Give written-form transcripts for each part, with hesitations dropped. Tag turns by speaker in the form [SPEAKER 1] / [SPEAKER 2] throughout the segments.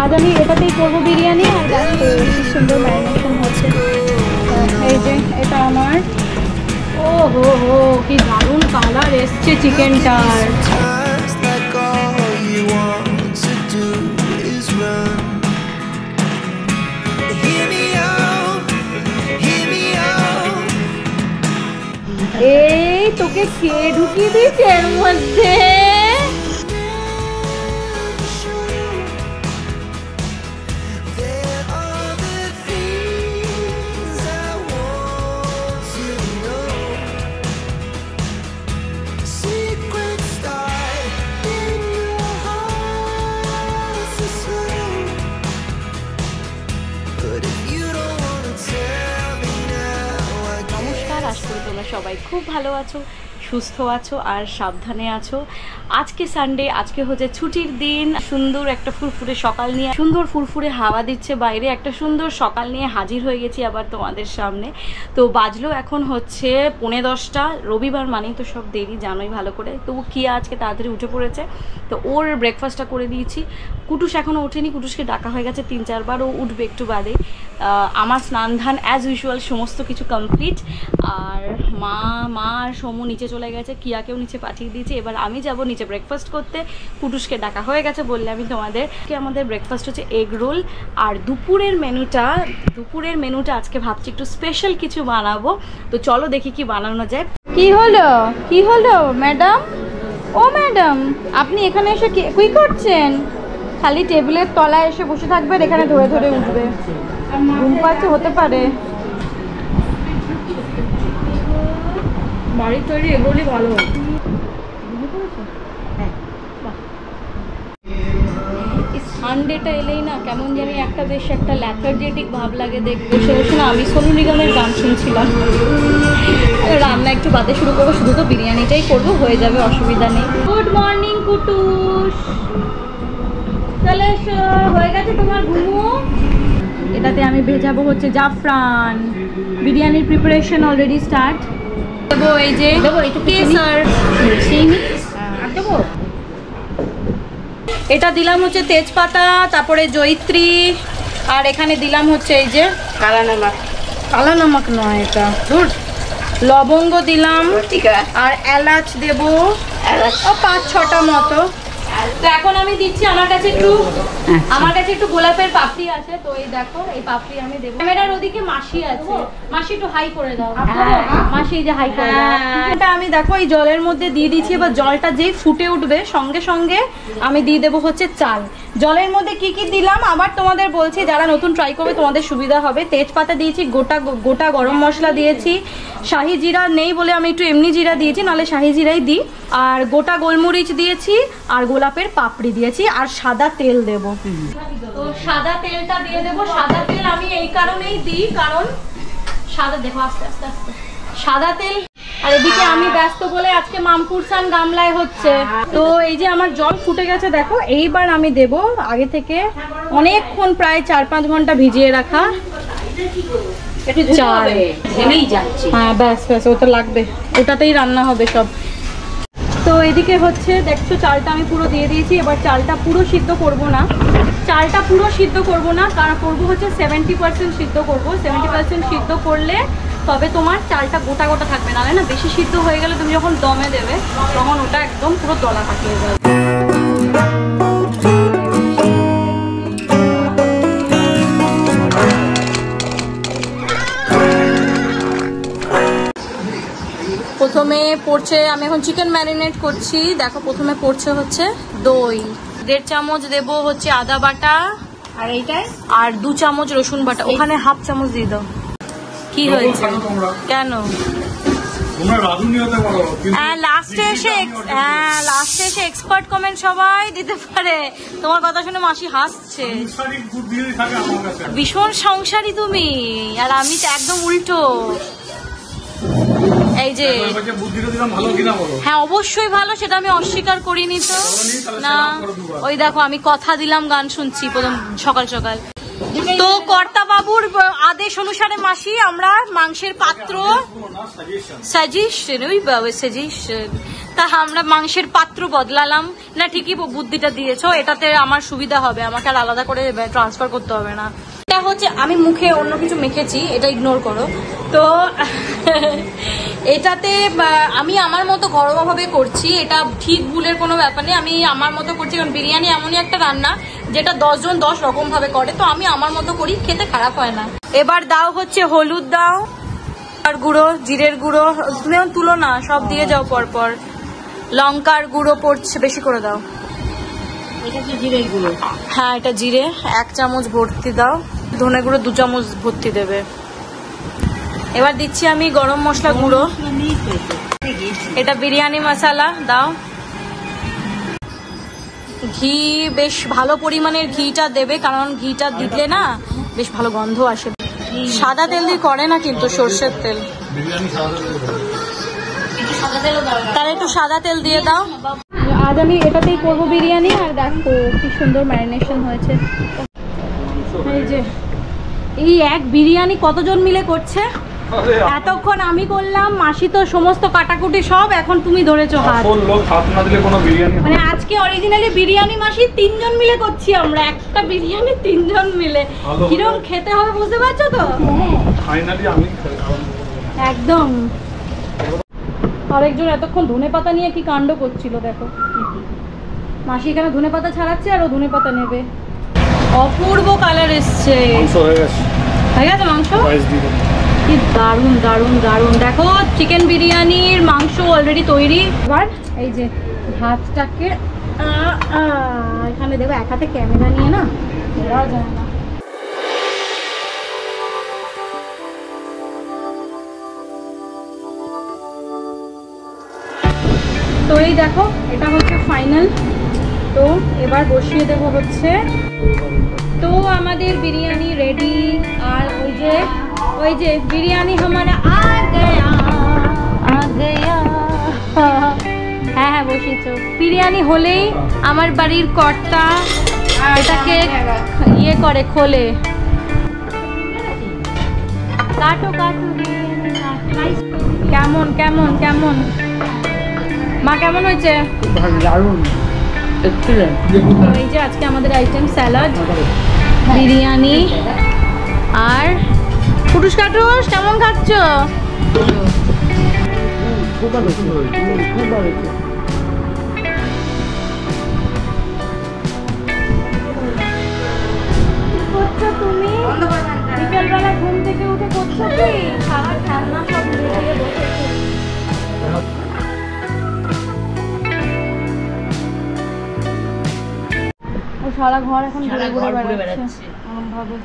[SPEAKER 1] আজ আমি এটাতেই করবো বিরিয়ানি। আর দেখো কি সুন্দর ম্যারিনেশন হচ্ছে। এই যে এটা আমার, ও হো হো কি দারুণ কালার এসছে চিকেনটার। এই তোকে কে ঢুকিয়ে দিয়েছে এর মধ্যে? তোমরা সবাই খুব ভালো আছো, সুস্থ আছো আর সাবধানে আছো। আজকে সানডে, আজকে হচ্ছে ছুটির দিন। সুন্দর একটা ফুরফুরে সকাল নিয়ে, সুন্দর ফুরফুরে হাওয়া দিচ্ছে বাইরে, একটা সুন্দর সকাল নিয়ে হাজির হয়ে গেছি আবার তোমাদের সামনে। তো বাজলো এখন হচ্ছে 10:45। রবিবার মানেই তো সব দেরি, জানোই ভালো করে। তবু কিয়া আজকে তাড়াতাড়ি উঠে পড়েছে, তো ওর ব্রেকফাস্টটা করে দিয়েছি। কুটুস এখনও ওঠেনি, কুটুসকে ডাকা হয়ে গেছে 3-4 বার, ও উঠবে একটু বাদে। আমার স্নান ধান অ্যাজ ইউজুয়াল সমস্ত কিছু কমপ্লিট। আর মা আর সমু নিচে চলে গেছে, কিয়াকেও নিচে পাঠিয়ে দিয়েছি। এবার আমি যাব নিচে ব্রেকফাস্ট করতে। কুটুসকে ডাকা হয়ে গেছে বললে আমি তোমাদের। আমাদের ব্রেকফাস্ট হচ্ছে এগ রোল। আর দুপুরের মেনুটা আজকে ভাবছি একটু স্পেশাল কিছু বানাবো। তো চলো দেখি কি বানানো যায়। কি হলো ম্যাডাম? ও ম্যাডাম, আপনি এখানে এসে কি করছেন? খালি টেবিলের তলায় এসে বসে থাকবেন, এখানে ধরে ধরে উঠবে। ঘুম পাচ্ছে, হতে পারে। বাড়ির তৈরি এগুলি ভালো। সানডেটা এলেই না কেমন জানি একটা বেশ একটা ল্যাথার্জেটিক ভাব লাগে দেখতে। না আমি সোনু নিগমের গান শুনছিলাম। রান্না একটু বাদে শুরু করবো, শুধু তো বিরিয়ানিটাই করবো, হয়ে যাবে, অসুবিধা নেই। গুড মর্নিং কুটুস, চলে এসো, হয়ে গেছে তোমার ঘুমো। এটাতে আমি ভেজাবো হচ্ছে জাফরান। বিরিয়ানির প্রিপারেশন অলরেডি স্টার্ট। দেবো এই যে কেসার, এটা দিলাম হচ্ছে তেজপাতা, তারপরে জয়িত্রী, আর এখানে দিলাম হচ্ছে এই যে কালা নমক নয় এটা, লবঙ্গ দিলাম, আর এলাচ দেবো 5-6টা মতো। তো এখন আমি দিচ্ছি, আমার কাছে একটু গোলাপের পাপড়ি আছে, তো এই দেখো এই পাপড়ি আমি দেবো। ক্যামেরার ওদিকে মাসি আছে, মাসি একটু হাই করে দাও। মাসি এই যে হাই করে দাও। এটা আমি দেখো এই জলের মধ্যে দিয়ে দিচ্ছি। এবার জলটা যেই ফুটে উঠবে সঙ্গে সঙ্গে আমি দিয়ে দেবো হচ্ছে চাল। জলের মধ্যে কি কি দিলাম আবার তোমাদের বলছি, যারা নতুন ট্রাই করবে তোমাদের সুবিধা হবে। তেজপাতা দিয়েছি, গোটা গরম মশলা দিয়েছি, শাহি জিরা নেই বলে আমি একটু এমনি জিরা দিয়েছি, নাহলে শাহি জিরাই দিই, আর গোটা গোলমরিচ দিয়েছি, আর গোলাপের পাপড়ি দিয়েছি, আর সাদা তেল দেব। তো সাদা তেলটা দিয়ে দেবো। সাদা তেল আমি এই কারণেই দিই, কারণ সাদা, দেখো আস্তে আস্তে আস্তে সাদা তেল। আর এদিকে আমি ব্যস্ত বলে আজকে মামপুরসান গামলায় হচ্ছে। তো এই যে আমার জল ফুটে গেছে দেখো। এইবার আমি দেব আগে থেকে অনেকক্ষণ, প্রায় 4-5 ঘন্টা ভিজিয়ে রাখা চাল। হ্যাঁ ব্যাস ওটা লাগবে, ওটাতেই রান্না হবে সব। তো এদিকে হচ্ছে দেখছো চালটা আমি পুরো দিয়ে দিয়েছি। এবার চালটা পুরো সিদ্ধ করব না, কারণ করবো হচ্ছে 70% সিদ্ধ করবো। 70% সিদ্ধ করলে তবে তোমার চালটা গোটা গোটা থাকবে, নাহলে না বেশি সিদ্ধ হয়ে গেলে তুমি যখন দমে দেবে তখন ওটা একদম পুরো দলা পাকিয়ে যাবে। প্রথমে পড়ছে, আমি এখন চিকেন ম্যারিনেট করছি। দেখো প্রথমে পড়ছে হচ্ছে দই, 1.5 চামচ দেবো হচ্ছে আদা বাটা, আর এইটাই আর 2 চামচ রসুন বাটা। ওখানে 1/2 চামচ দিয়ে দাও। কি হয়েছে কেন? লাস্টে এসে এক্সপার্ট কমেন্ট সবাই দিতে পারে। তোমার কথা শুনে মাসি হাসছে। ভীষণ সংসারী তুমি, আর আমি তো একদম উল্টো। এই যে হ্যাঁ অবশ্যই ভালো, সেটা আমি অস্বীকার করিনি তো না। ওই দেখো আমি কথা দিলাম, গান শুনছি প্রথম সকাল সকাল। তো কর্তা বাবুর আদেশ অনুসারে মাসি আমরা মাংসের পাত্র সাজেশন তা আমরা মাংসের পাত্র বদলালাম না, ঠিকই বুদ্ধিটা দিয়েছো, এটাতে আমার সুবিধা হবে, আমাকে আর আলাদা করে ট্রান্সফার করতে হবে না। এটা হচ্ছে আমি মুখে অন্য কিছু মেখেছি, এটা ইগনোর করো। তো এটাতে আমি আমার মতো ঘরোয়াভাবে করছি, এটা ঠিক ভুলের কোনো ব্যাপার নেই, আমি আমার মতো করছি। কারণ বিরিয়ানি এমনই একটা রান্না যেটা 10 জন 10 রকম ভাবে করে, তো আমি আমার মতো করি, খেতে খারাপ হয় না। এবার দাও হচ্ছে হলুদ দাও, আর গুঁড়ো, জিরের গুঁড়ো তুলো না, সব দিয়ে যাও পরপর। লঙ্কার গুঁড়ো পড়ছে, বেশি করে দাও। হ্যাঁ এটা জিরে 1 চামচ ভর্তি দাও, ধনে গুঁড়ো 2 চামচ ভর্তি দেবে। এবার দিচ্ছি আমি গরম মশলা গুঁড়ো, এটা বিরিয়ানি মশলা দাও। ঘি বেশ ভালো পরিমাণের ঘিটা দেবে, কারণ ঘিটা দিলে না বেশ ভালো গন্ধ আসে। সাদা তেল দিয়ে করে না কিন্তু, সর্ষের তেল, তাহলে একটু সাদা তেল দিয়ে দাও। আজ আমি এটাতেই করবো বিরিয়ানি। আর দেখো কি সুন্দর ম্যারিনেশন হয়েছে। এই যে এই এক বিরিয়ানি কতজন মিলে করছে, এতক্ষণ আমি করলাম, মাসি তো সমস্ত কাটাকুটি সব, এখন তুমি ধরেছো হাত। মানে আজকে অরিজিনালি বিরিয়ানি মাসি 3 জন মিলে করছি আমরা, একটা বিরিয়ানি 3 জন মিলে। কিরকম খেতে হবে বুঝতে পারছো তো? একদম। আরেকজন এতক্ষণ ধনেপাতা নিয়ে কি কাণ্ড করছিল দেখো। মাসি এখানে ধনেপাতা ছাড়াচ্ছে আর ও ধনেপাতা নেবে। অপূর্ব কালার এসছে। হয়ে গেছে মাংস, কি দারুণ দারুণ দারুণ। দেখো চিকেন বিরিয়ানির মাংস অলরেডি তৈরি। এবার এই যে ভাতটাকে এখানে দেবো, এক হাতে ক্যামেরা নিয়ে না ধরা যায় না। তো এই দেখো এটা হচ্ছে ফাইনাল। তো এবার বসিয়ে দেব হচ্ছে। তো আমাদের বিরিয়ানি রেডি। আর ওই যে বিরিয়ানি হামারা আ গয়া। হ্যাঁ হ্যাঁ বসিয়েছো। বিরিয়ানি হলেই আমার বাড়ির কর্তা এটাকে ইয়ে করে, খোলে। কাটো কাটো। কেমন কেমন কেমন মা, কেমন হয়েছে? এই যে আজকে আমাদের আইটেম স্যালাড, বিরিয়ানি আর কুটুস কাটুস। কেমন খাচ্ছ? তুমি বিকেলবেলা ঘুম থেকে উঠে করছো কি? সারা খেলনা সব নিয়ে বসেছি। সারা ঘর এখন ঘুরে বেড়াচ্ছে ভাবে।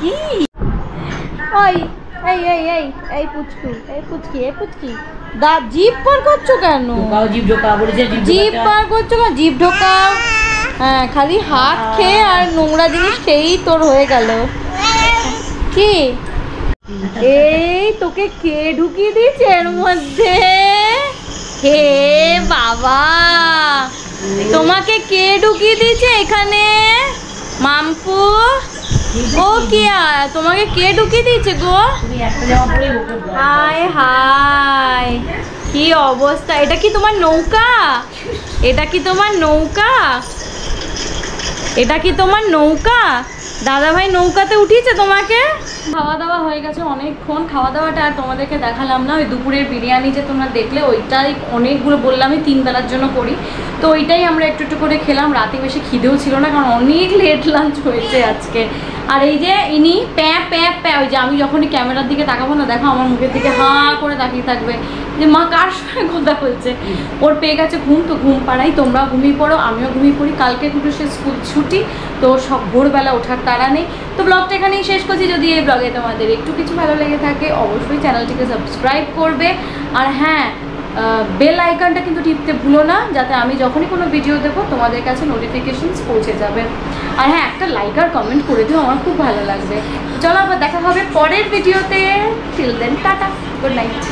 [SPEAKER 1] কি ওই এই এই এই এই পুচকু, এই পুচকি, এই পুচকি জিভ পার করছো কেন? জিভ পার করছো কেন? জিভ ঢোকাও। হ্যাঁ খালি হাত খেয়ে আর নোংরা জিনিস খেয়েই তোর হয়ে গেল। কি এই তোকে কে ঢুকিয়ে দিয়েছে এর মধ্যে? হে বাবা, তোমাকে কে ঢুকিয়ে দিয়েছে এখানে? মাম্পু ও কিয়া, তোমাকে কে ঢুকিয়ে দিয়েছে গো? হায় হায় কি অবস্থা। এটা কি তোমার নৌকা? এটা কি তোমার নৌকা? এটা কি তোমার নৌকা? দাদা ভাই নৌকাতে উঠিয়েছে তোমাকে? খাওয়া দাওয়া হয়ে গেছে অনেকক্ষণ। খাওয়া দাওয়াটা আর তোমাদেরকে দেখালাম না। ওই দুপুরের বিরিয়ানি যে তোমরা দেখলে ওইটাই অনেকগুলো বললামই 3 বেলার জন্য করি, তো ওইটাই আমরা একটু একটু করে খেলাম। রাতে বেশি খিদেও ছিল না, কারণ অনেক লেট লাঞ্চ হয়েছে আজকে। আর এই যে ইনি প্যাঁ প্যাঁ প্যাঁ, ওই যে আমি যখনই ক্যামেরার দিকে তাকাবো না, দেখো আমার মুখের দিকে হাঁ করে তাকিয়ে থাকবে যে মা কার সঙ্গে কথা বলছে। ওর পেয়ে গেছে ঘুম, তো ঘুম পাড়াই। তোমরা ঘুমিয়ে পড়ো, আমিও ঘুমিয়ে পড়ি। কালকে কুটুসের স্কুল ছুটি, তো সব ভোরবেলা ওঠার তাড়া নেই। তো ব্লগটা এখানেই শেষ করছি। যদি এই ব্লগে তোমাদের একটু কিছু ভালো লেগে থাকে অবশ্যই চ্যানেলটিকে সাবস্ক্রাইব করবে। আর হ্যাঁ, বেল আইকনটা কিন্তু টিপতে ভুলো না, যাতে আমি যখনই কোনো ভিডিও দেবো তোমাদের কাছে নোটিফিকেশনস পৌঁছে যাবে। আর হ্যাঁ, একটা লাইক আর কমেন্ট করে দিও, আমার খুব ভালো লাগবে। চলো আবার দেখা হবে পরের ভিডিওতে। Till then tata, good night.